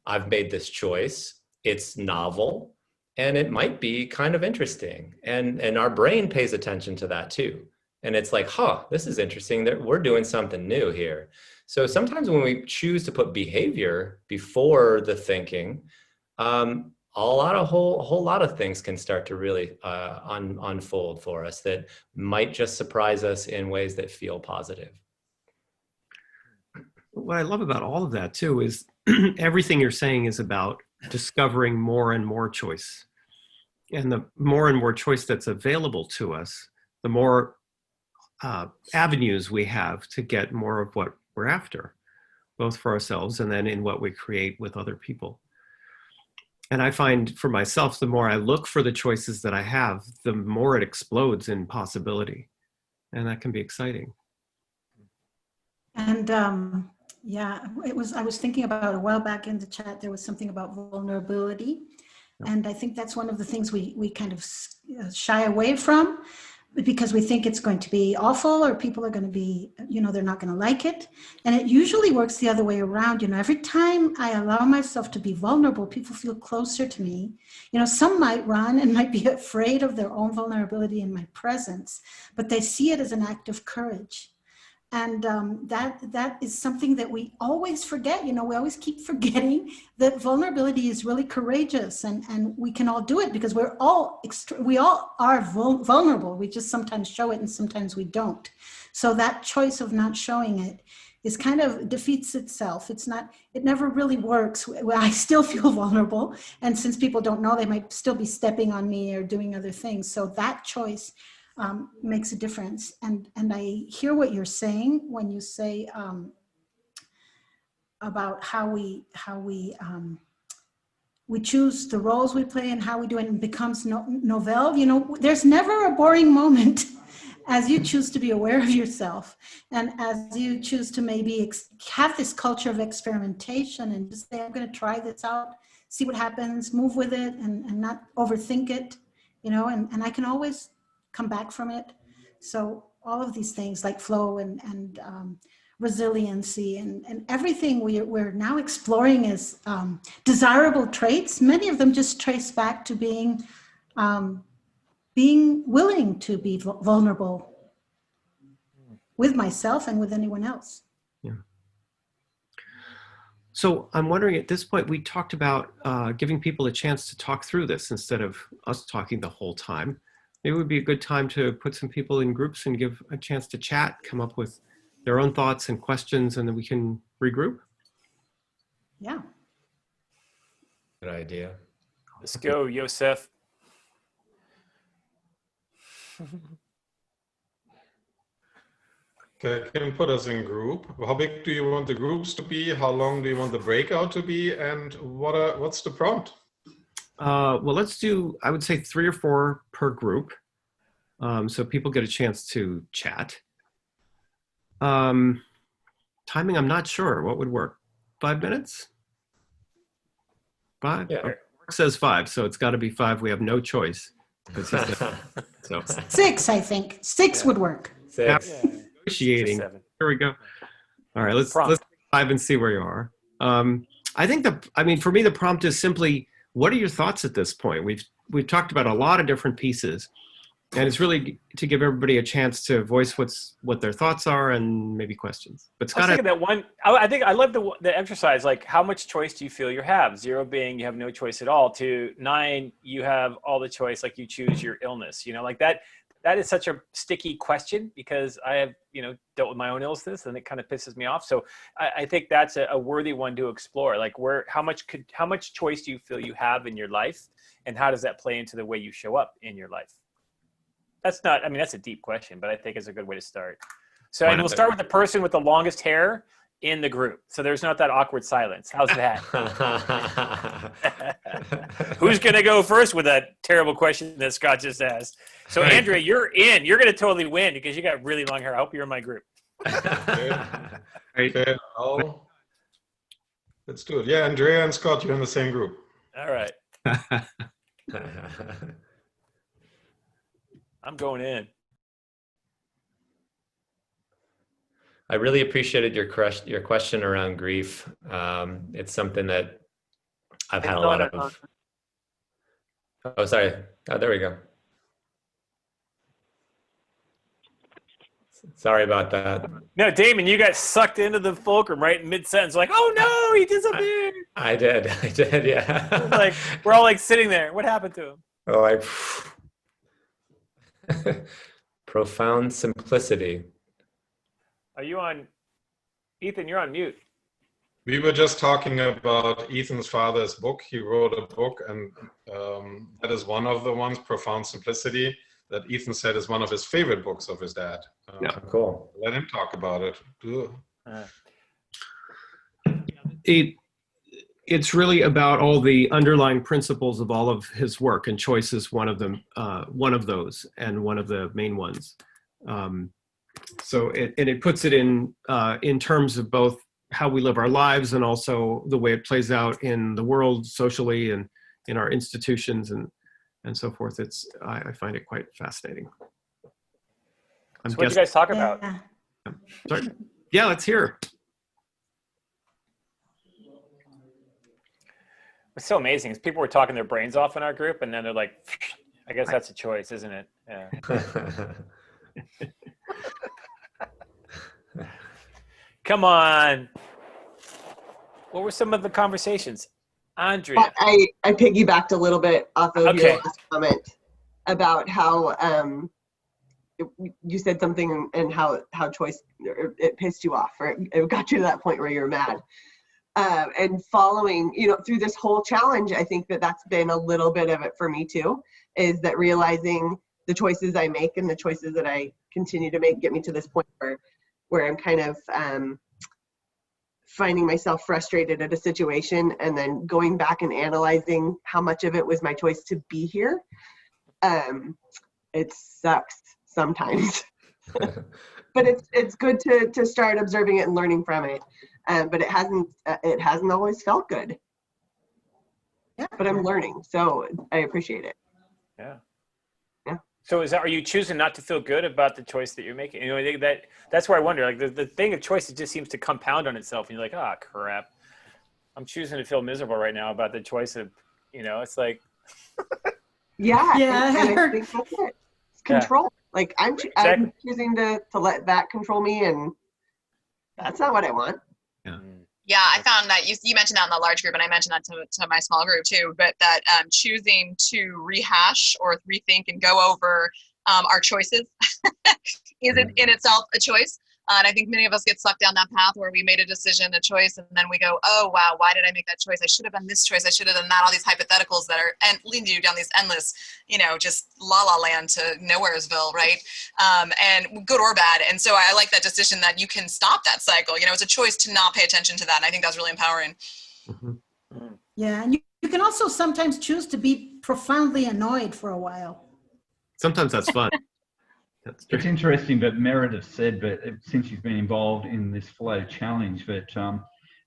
Speaker 4: I've made this choice. It's novel. And it might be kind of interesting. And our brain pays attention to that too. And it's like, this is interesting that we're doing something new here. So sometimes when we choose to put behavior before the thinking, a whole lot of things can start to really unfold for us that might just surprise us in ways that feel positive.
Speaker 3: What I love about all of that too is everything you're saying is about discovering more and more choice. And the more and more choice that's available to us, the more avenues we have to get more of what we're after, both for ourselves and then in what we create with other people. And I find for myself, the more I look for the choices that I have, the more it explodes in possibility. And that can be exciting.
Speaker 2: And I was thinking about a while back in the chat, there was something about vulnerability. And I think that's one of the things we kind of shy away from, because we think it's going to be awful, or people are going to be, they're not going to like it. And it usually works the other way around. Every time I allow myself to be vulnerable, people feel closer to me. Some might run and might be afraid of their own vulnerability in my presence, but they see it as an act of courage. And that is something that we always forget. We always keep forgetting that vulnerability is really courageous, and we can all do it because we all are vulnerable. We just sometimes show it and sometimes we don't. So that choice of not showing it is kind of defeats itself. It never really works. I still feel vulnerable. And since people don't know, they might still be stepping on me or doing other things. So that choice makes a difference. And I hear what you're saying when you say about how we choose the roles we play and how we do it, and it becomes novel. There's never a boring moment as you choose to be aware of yourself, and as you choose to maybe have this culture of experimentation and just say, I'm going to try this out, see what happens, move with it, and not overthink it, and I can always come back from it. So all of these things like flow and resiliency and everything we're now exploring as desirable traits, many of them just trace back to being willing to be vulnerable with myself and with anyone else.
Speaker 3: Yeah. So I'm wondering, at this point, we talked about giving people a chance to talk through this instead of us talking the whole time. Maybe it would be a good time to put some people in groups and give a chance to chat, come up with their own thoughts and questions, and then we can regroup.
Speaker 2: Yeah.
Speaker 4: Good idea.
Speaker 1: Let's go, Yosef.
Speaker 5: Okay, can you put us in group? How big do you want the groups to be? How long do you want the breakout to be? And what's the prompt?
Speaker 3: Well, let's do, I would say 3 or 4 per group. So people get a chance to chat. Timing, I'm not sure. What would work? 5 minutes? 5?
Speaker 4: Yeah.
Speaker 3: Mark says 5, so it's got to be 5. We have no choice. because he said so.
Speaker 2: 6, I think. 6 would work.
Speaker 4: 6.
Speaker 1: Yeah.
Speaker 3: Negotiating.
Speaker 1: 7.
Speaker 3: Here we go. All right, let's
Speaker 1: Prompt.
Speaker 3: take 5 and see where you are. I think for me, the prompt is simply, what are your thoughts at this point? We've talked about a lot of different pieces, and it's really to give everybody a chance to voice what their thoughts are and maybe questions. But
Speaker 1: I was
Speaker 3: Scott,
Speaker 1: thinking that one. I think I love the exercise. Like, how much choice do you feel you have? 0 being you have no choice at all. To 9, you have all the choice. Like, you choose your illness. Like that. That is such a sticky question because I have, dealt with my own illness and it kind of pisses me off. So I think that's a worthy one to explore. Like, how much choice do you feel you have in your life, and how does that play into the way you show up in your life? That's a deep question, but I think it's a good way to start. So, and we'll start with the person with the longest hair in the group. So there's not that awkward silence. How's that? Who's going to go first with that terrible question that Scott just asked? So Andrea, you're in. You're going to totally win because you got really long hair. I hope you're in my group.
Speaker 5: Okay. Let's do it. Yeah, Andrea and Scott, you're in the same group.
Speaker 1: All right. I'm going in.
Speaker 4: I really appreciated your question around grief. It's something that I've had a lot of. Oh, sorry. Oh, there we go. Sorry about that.
Speaker 1: No, Damon, you got sucked into the fulcrum right in mid-sentence. Like, oh no, he disappeared.
Speaker 4: I did, yeah.
Speaker 1: Like, we're all like sitting there. What happened to him?
Speaker 4: Oh, profound simplicity.
Speaker 1: Are you on? Ethan, you're on mute.
Speaker 5: We were just talking about Ethan's father's book. He wrote a book, and that is one of the ones, Profound Simplicity, that Ethan said is one of his favorite books of his dad.
Speaker 4: Yeah, cool.
Speaker 5: Let him talk about it.
Speaker 3: It's really about all the underlying principles of all of his work, and choice is one of them, one of those, and one of the main ones. So it puts it in terms of both how we live our lives and also the way it plays out in the world socially and in our institutions and so forth. I find it quite fascinating.
Speaker 1: So what did you guys talk about?
Speaker 2: Yeah.
Speaker 3: Sorry? Yeah, let's hear.
Speaker 1: What's so amazing is people were talking their brains off in our group, and then they're like, I guess that's a choice, isn't it? Yeah. Come on. What were some of the conversations? Andrea.
Speaker 6: I piggybacked a little bit off of your last comment about how you said something and how choice, it pissed you off, or it got you to that point where you're mad. And following, through this whole challenge, I think that's been a little bit of it for me too, is that realizing the choices I make and the choices that I continue to make get me to this point where I'm kind of finding myself frustrated at a situation and then going back and analyzing how much of it was my choice to be here. It sucks sometimes, but it's good to start observing it and learning from it. But it hasn't always felt good.
Speaker 2: Yeah.
Speaker 6: But I'm learning, so I appreciate it.
Speaker 1: Yeah.
Speaker 6: Yeah.
Speaker 1: So are you choosing not to feel good about the choice that you're making? I think that's where I wonder, like the thing of choice, it just seems to compound on itself, and you're like, oh crap, I'm choosing to feel miserable right now about the choice of, it's like.
Speaker 6: Yeah.
Speaker 2: Yeah.
Speaker 6: And I think that's it. It's control. Yeah. Like I'm choosing to let that control me, and that's not what I want.
Speaker 7: Yeah, I found that you mentioned that in the large group, and I mentioned that to my small group too, but that choosing to rehash or rethink and go over our choices is in itself a choice. And I think many of us get sucked down that path where we made a decision, a choice, and then we go, oh, wow, why did I make that choice? I should have done this choice. I should have done that. All these hypotheticals that are and lead you down these endless, just la-la land to nowheresville, right? And good or bad. And so I like that decision that you can stop that cycle. It's a choice to not pay attention to that. And I think that's really empowering.
Speaker 3: Mm-hmm.
Speaker 2: Yeah, and you can also sometimes choose to be profoundly annoyed for a while.
Speaker 3: Sometimes that's fun.
Speaker 8: It's interesting that Meredith said, but since she's been involved in this flow challenge, that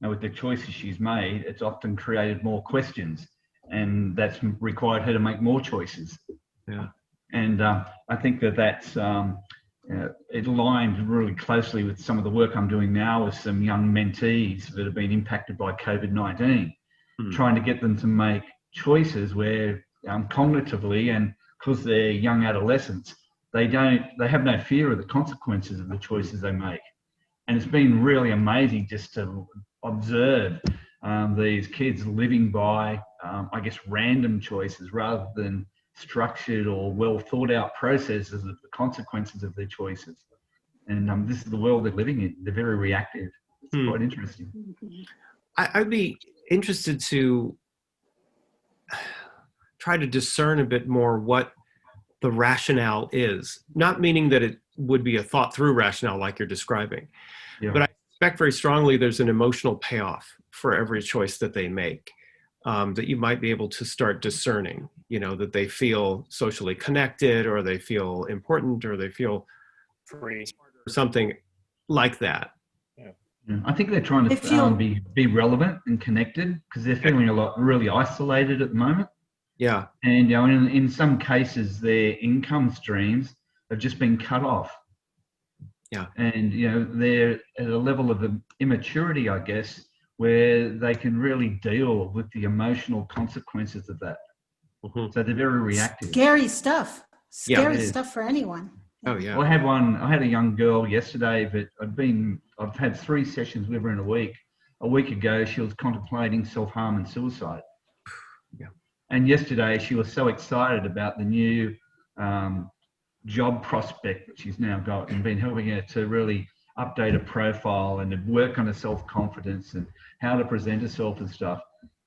Speaker 8: with the choices she's made, it's often created more questions, and that's required her to make more choices.
Speaker 3: Yeah.
Speaker 8: And I think that's it aligned really closely with some of the work I'm doing now with some young mentees that have been impacted by COVID-19, trying to get them to make choices where cognitively, and because they're young adolescents, they have no fear of the consequences of the choices they make. And it's been really amazing just to observe these kids living by, I guess, random choices rather than structured or well thought out processes of the consequences of their choices. And this is the world they're living in. They're very reactive. It's quite interesting.
Speaker 3: I'd be interested to try to discern a bit more what the rationale is, not meaning that it would be a thought through rationale like you're describing, but I suspect very strongly there's an emotional payoff for every choice that they make. That you might be able to start discerning, that they feel socially connected, or they feel important, or they feel
Speaker 1: free,
Speaker 3: or something like that.
Speaker 8: Yeah. I think they're trying to be relevant and connected because they're feeling really isolated at the moment.
Speaker 3: Yeah.
Speaker 8: And in some cases, their income streams have just been cut off.
Speaker 3: Yeah. And
Speaker 8: they're at a level of immaturity, I guess, where they can really deal with the emotional consequences of that. So they're very reactive.
Speaker 2: Scary stuff. Scary stuff for anyone.
Speaker 3: Oh yeah.
Speaker 8: Well, I had a young girl yesterday that I've had 3 sessions with her in a week. A week ago, she was contemplating self-harm and suicide.
Speaker 3: Yeah.
Speaker 8: And yesterday, she was so excited about the new job prospect that she's now got, and been helping her to really update a profile and to work on her self-confidence and how to present herself and stuff.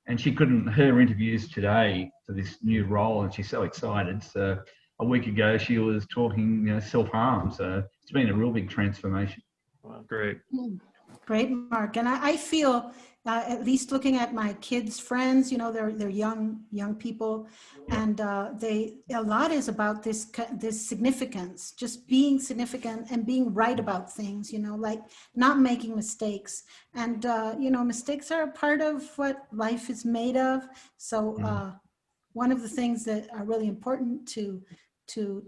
Speaker 8: And her interviews today for this new role, and she's so excited. So a week ago, she was talking self-harm. So it's been a real big transformation.
Speaker 3: Wow, great.
Speaker 2: Great, Mark. And I feel, at least looking at my kids' friends, they're young people, and a lot is about this significance, just being significant and being right about things, like not making mistakes. And, mistakes are a part of what life is made of. So one of the things that are really important to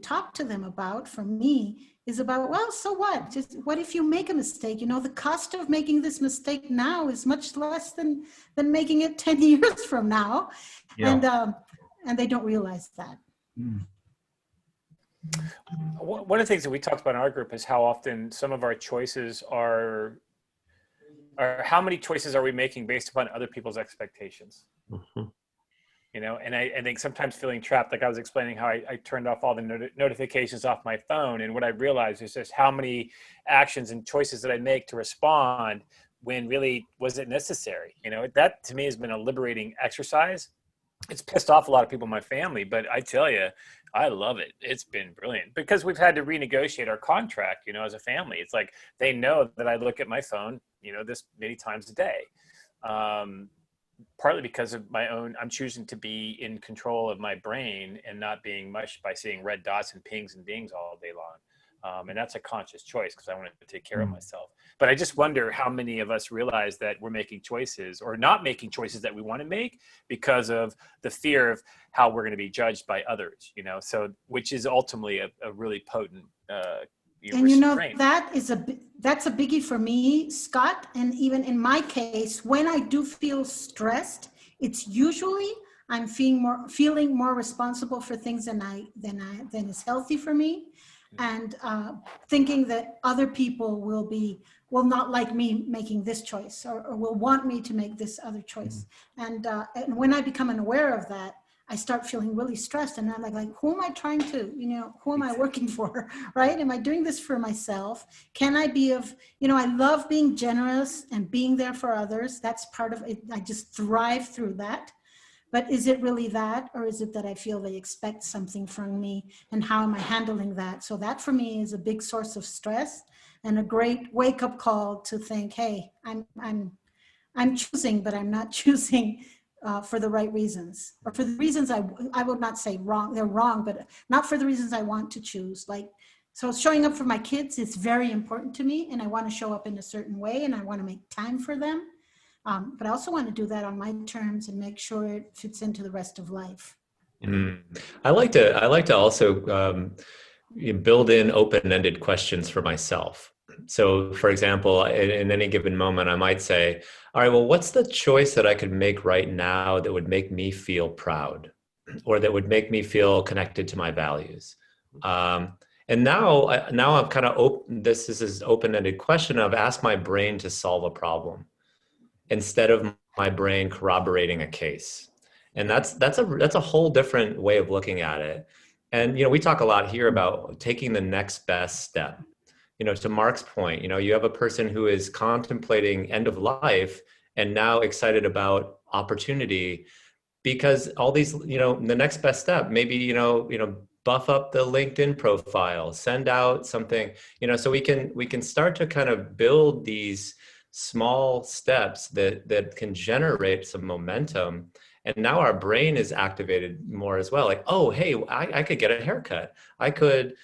Speaker 2: talk to them about, for me, is about, well, so what? Just what if you make a mistake? The cost of making this mistake now is much less than making it 10 years from now. Yeah. And they don't realize that.
Speaker 1: One of the things that we talked about in our group is how often some of our choices are how many choices are we making based upon other people's expectations? And I think sometimes feeling trapped, like I was explaining how I turned off all the notifications off my phone. And what I realized is just how many actions and choices that I make to respond when really wasn't necessary. That to me has been a liberating exercise. It's pissed off a lot of people in my family, but I tell you, I love it. It's been brilliant because we've had to renegotiate our contract, as a family. It's like they know that I look at my phone, this many times a day. Partly because of my own, I'm choosing to be in control of my brain and not being mushed by seeing red dots and pings and dings all day long. And that's a conscious choice because I want to take care of myself. But I just wonder how many of us realize that we're making choices or not making choices that we want to make because of the fear of how we're going to be judged by others, so which is ultimately a really potent
Speaker 2: and that's a biggie for me, Scott. And even in my case, when I do feel stressed, it's usually I'm feeling more responsible for things than is healthy for me, and thinking that other people will not like me making this choice or will want me to make this other choice. And when I become aware of that, I start feeling really stressed, and I'm like, who am I trying to, who am I working for, right? Am I doing this for myself? Can I be I love being generous and being there for others. That's part of it. I just thrive through that. But is it really that, or is it that I feel they expect something from me, and how am I handling that? So that for me is a big source of stress and a great wake-up call to think, hey, I'm choosing, but I'm not choosing for the right reasons, or for the reasons I would not say wrong, they're wrong, but not for the reasons I want to choose. So showing up for my kids is very important to me, and I want to show up in a certain way, and I want to make time for them. But I also want to do that on my terms and make sure it fits into the rest of life.
Speaker 4: I like to also build in open-ended questions for myself. So, for example, in any given moment, I might say, all right, well, what's the choice that I could make right now that would make me feel proud or that would make me feel connected to my values? And now I'm kind of open. This is this open-ended question of ask my brain to solve a problem instead of my brain corroborating a case. And that's a whole different way of looking at it. And we talk a lot here about taking the next best step. To Mark's point, you have a person who is contemplating end of life and now excited about opportunity because all these, the next best step, maybe, buff up the LinkedIn profile, send out something, so we can start to kind of build these small steps that can generate some momentum. And now our brain is activated more as well. Like, oh, hey, I could get a haircut. I could,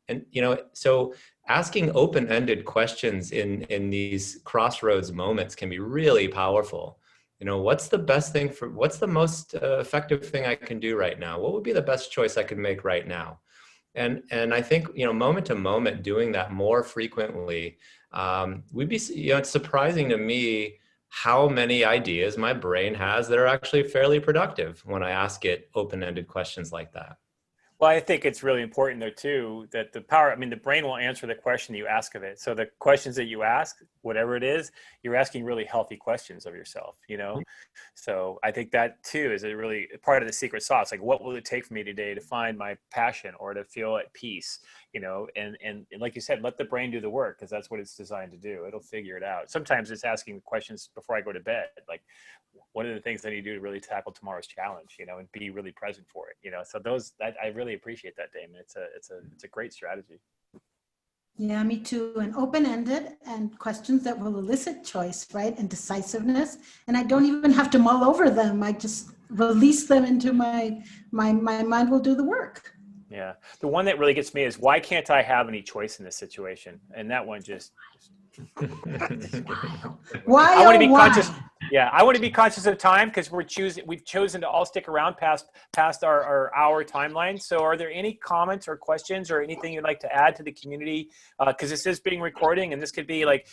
Speaker 4: and so asking open-ended questions in these crossroads moments can be really powerful. What's the most effective thing I can do right now? What would be the best choice I could make right now? And I think, moment to moment, doing that more frequently, would be, it's surprising to me how many ideas my brain has that are actually fairly productive when I ask it open-ended questions like that.
Speaker 1: Well, I think it's really important though too, that the brain will answer the question you ask of it. So the questions that you ask, whatever it is, you're asking really healthy questions of yourself, So I think that too is a really part of the secret sauce. Like, what will it take for me today to find my passion or to feel at peace, and like you said, let the brain do the work, because that's what it's designed to do. It'll figure it out. Sometimes it's asking questions before I go to bed, like, what are the things I need to do to really tackle tomorrow's challenge, and be really present for it, So I really appreciate that, Damon. It's a great strategy.
Speaker 2: Yeah, me too. And open-ended and questions that will elicit choice, right? And decisiveness. And I don't even have to mull over them. I just release them into my mind will do the work.
Speaker 1: Yeah. The one that really gets me is, why can't I have any choice in this situation? And that one just
Speaker 2: why?
Speaker 1: I want to be conscious. Yeah, I want to be conscious of time, because we've chosen to all stick around past our hour timeline. So are there any comments or questions or anything you'd like to add to the community? Because this is being recorded, and this could be like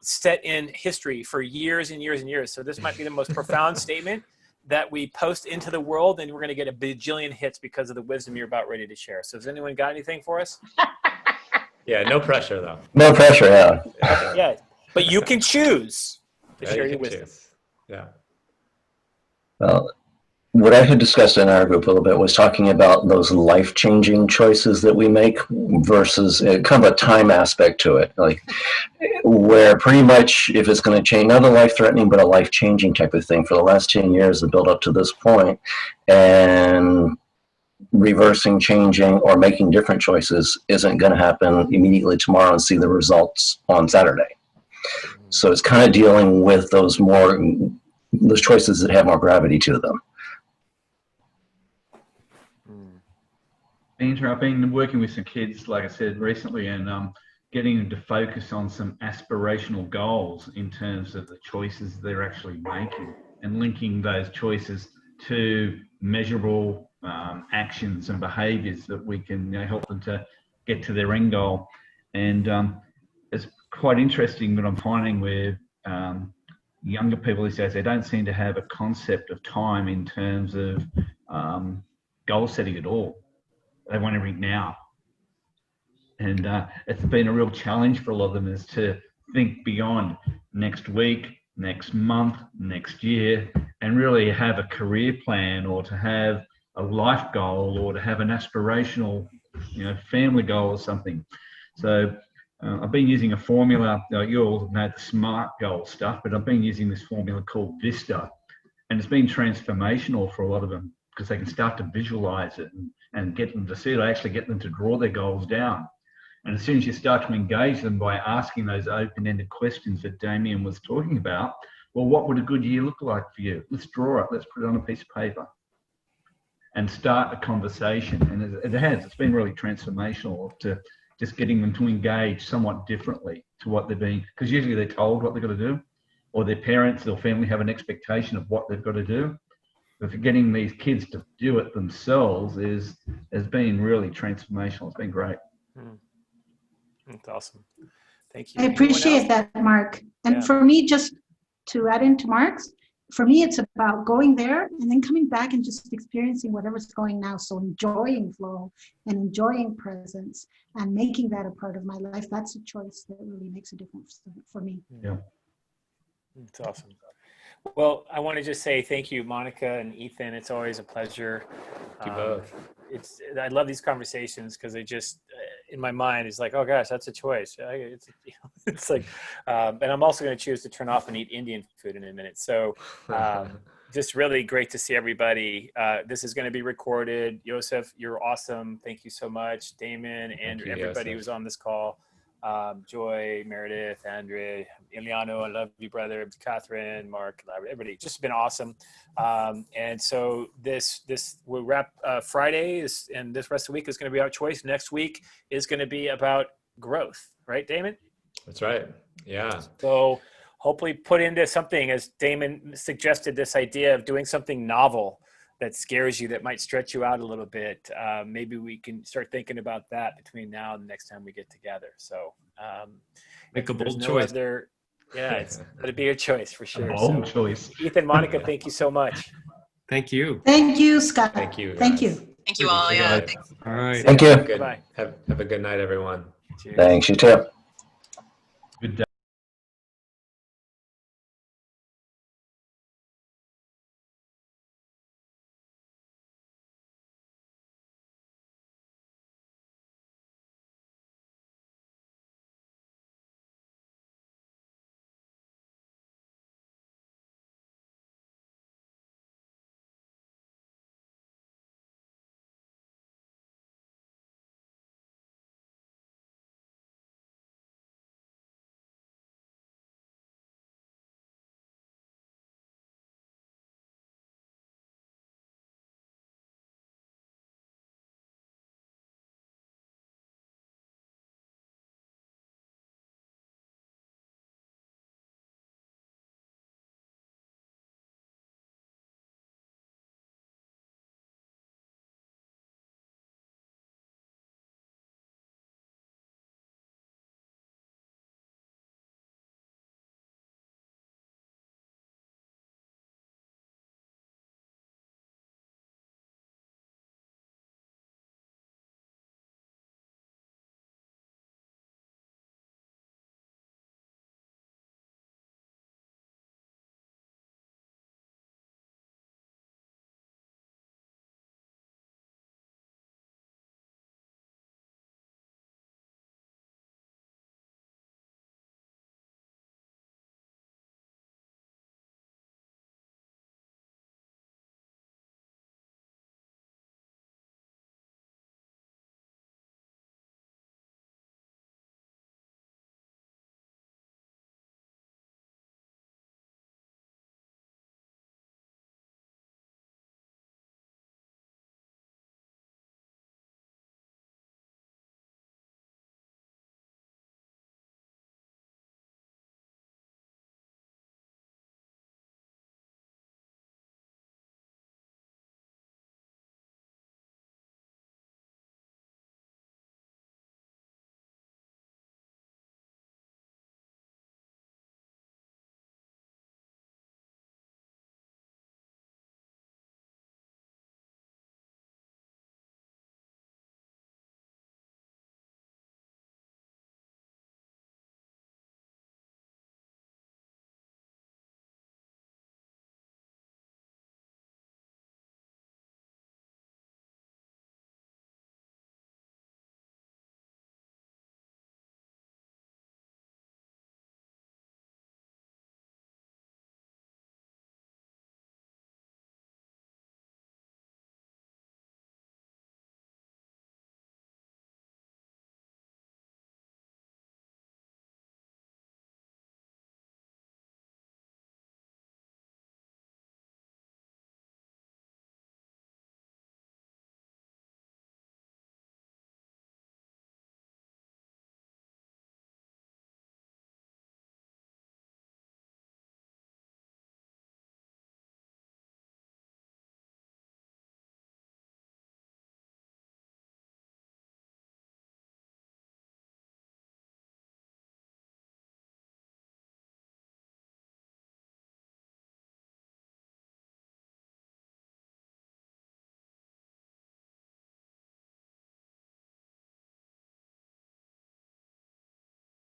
Speaker 1: set in history for years and years and years. So this might be the most profound statement that we post into the world, and we're going to get a bajillion hits because of the wisdom you're about ready to share. So has anyone got anything for us?
Speaker 4: Yeah, no pressure though.
Speaker 9: No pressure, yeah.
Speaker 1: Yeah, but you can choose to share your wisdom.
Speaker 4: Yeah.
Speaker 9: Well, what I had discussed in our group a little bit was talking about those life-changing choices that we make versus kind of a time aspect to it, like where pretty much if it's going to change, not a life-threatening, but a life-changing type of thing for the last 10 years that built up to this point, and reversing, changing, or making different choices isn't going to happen immediately tomorrow and see the results on Saturday. So it's kind of dealing with those choices that have more gravity to them.
Speaker 8: Andrew, I've been working with some kids, like I said, recently, and getting them to focus on some aspirational goals in terms of the choices they're actually making, and linking those choices to measurable actions and behaviors that we can help them to get to their end goal. And it's quite interesting that I'm finding with younger people these days, they don't seem to have a concept of time in terms of goal setting at all. They want everything now. And it's been a real challenge for a lot of them, is to think beyond next week, next month, next year, and really have a career plan, or to have a life goal, or to have an aspirational, family goal or something. So I've been using a formula. You all know the SMART goal stuff, but I've been using this formula called VISTA, and it's been transformational for a lot of them, because they can start to visualize it and get them to see it. I actually get them to draw their goals down. And as soon as you start to engage them by asking those open-ended questions that Damien was talking about, well, what would a good year look like for you? Let's draw it. Let's put it on a piece of paper and start a conversation. And it's been really transformational to just getting them to engage somewhat differently to what they're being, because usually they're told what they've got to do, or their parents or family have an expectation of what they've got to do. But getting these kids to do it themselves has been really transformational. It's been great.
Speaker 1: That's awesome. Thank you.
Speaker 2: I appreciate that, Mark. And for me, just to add into Mark's, for me, it's about going there and then coming back and just experiencing whatever's going now. So enjoying flow and enjoying presence and making that a part of my life. That's a choice that really makes a difference for me.
Speaker 8: Yeah.
Speaker 1: It's awesome. Well, I want to just say thank you, Monica and Ethan. It's always a pleasure.
Speaker 4: You both.
Speaker 1: I love these conversations because they just, in my mind, is like, oh gosh, that's a choice. It's like, and I'm also going to choose to turn off and eat Indian food in a minute. So just really great to see everybody. This is going to be recorded. Joseph, you're awesome. Thank you so much. Damon, Andrew, everybody who's on this call. Joy, Meredith, Andre, Emiliano, I love you, brother. Catherine, Mark, everybody, just been awesome. And so we'll wrap Friday, and this rest of the week is going to be our choice. Next week is going to be about growth, right, Damon?
Speaker 4: That's right. Yeah.
Speaker 1: So hopefully put into something, as Damon suggested, this idea of doing something novel that scares you, that might stretch you out a little bit. Maybe we can start thinking about that between now and the next time we get together. So
Speaker 3: make a bold choice.
Speaker 1: It's got to be a choice for sure.
Speaker 8: A bold choice.
Speaker 1: Ethan, Monica, thank you so much.
Speaker 3: Thank you.
Speaker 2: Thank you, Scott.
Speaker 4: Thank you.
Speaker 2: Thank you.
Speaker 7: Thank you all. Yeah. Thanks.
Speaker 3: All right.
Speaker 9: Thank you.
Speaker 1: Goodbye.
Speaker 4: Have a good night, everyone.
Speaker 1: Cheers.
Speaker 9: Thanks, you too.